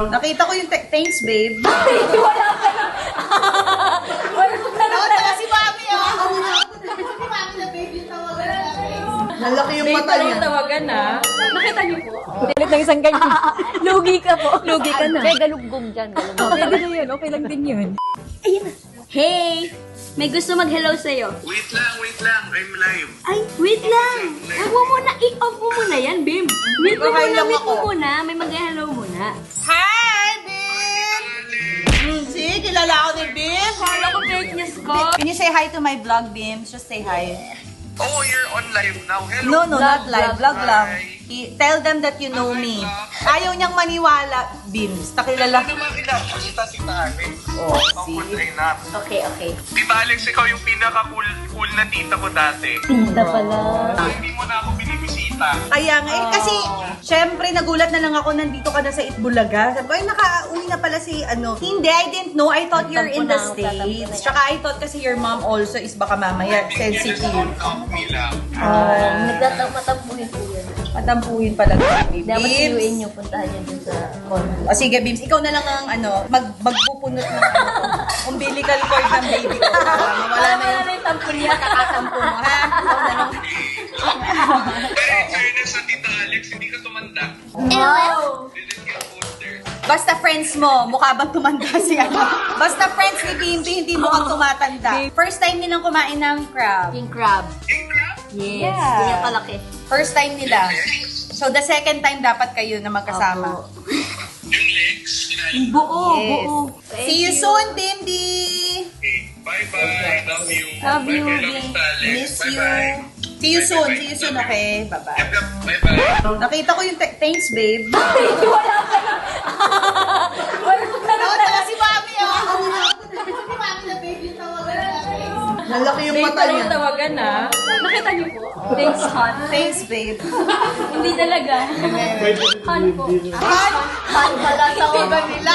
Nakita ko yung thanks, babe. Wala ka na. Wala ka na. Tawa si Mami, oh. Mami na babe yung tawagan natin. Nalaki yung mata niya. Tawagan na. Nakita niyo po? Pilit ng isang ganyan. Lugi ka po. Lugi ka na. Kaya galugong dyan, galugong. Pwede na yun. Okay lang din yun. Ayun na. Hey! May gusto mag-hello sa'yo. Wait lang. I'm live. Ay, wait lang. Huwag mo muna, i-off mo muna yan, Bim. Meet mo Okay muna, lang meet mo ako. muna. May mag-hello muna. Hi, babe! See, kilala ako ni Bim. Kala ko fake news ko. Can you say hi to my vlog, Bim? Just say hi. Oh, you're on live now. Hello. No, not live. Vlog lang. Hi. Tell them that you know me. Ayaw niyang maniwala, Bims. Nakilala. Ano naman kilala ko si Alex? Oh, Ang cool na enough. Okay. Di ba Alex, ikaw yung pinaka-cool na tita ko dati? Tita pala. Hindi mo na ako binibisita. Kaya nga, kasi, syempre, nagulat na lang ako, nandito ka na sa Itbulaga. Sabi ko, ay, nakauwi na pala si, ano. Hindi, I didn't know. I thought you're in the States. Tsaka, I thought kasi your mom also is baka mamaya sensitive. Nila. Nagtatampuhin po yun. Matampuhin pala to, Dapat Bims. siyuin niyo, puntahan niyo dun sa condo. O sige, Bims, ikaw na lang ang magpupunot ng umbilical cord ng baby ko. Mawala na yung tampon niya. kakatampo mo, ha? Ikaw na lang. Pero in fairness sa tita Alex, hindi ka tumanda. Wow! Didn't get older. Basta friends mo, mukha bang tumanda siya? Basta friends ni Bimbi, hindi mukhang tumatanda. First time nilang kumain ng crab. King crab. King crab? Yes. Yeah. Ganyan kalaki. First time nila. So, the second time dapat kayo na magkasama. Opo. Yung legs? Kinain. Buo, Yes. buo. See you soon, Bimbi! Okay, bye-bye. Love you. Love you, Bye-bye, Bim. Tita Alex. Miss you. Bye-bye. See you soon. Bye-bye. See you soon, okay? Bye-bye. Yep, bye-bye. Nakita ko yung thanks, babe. Wala ka na. Wala ka na. Tawa si Mami, oh. Mami na babe yung tawagan natin. Nalaki yung mata niya. Tawagan na. Nakita niyo po? Thanks, hon. Thanks, babe. Hindi talaga. Hon po. Hi! Han pala tawagan nila.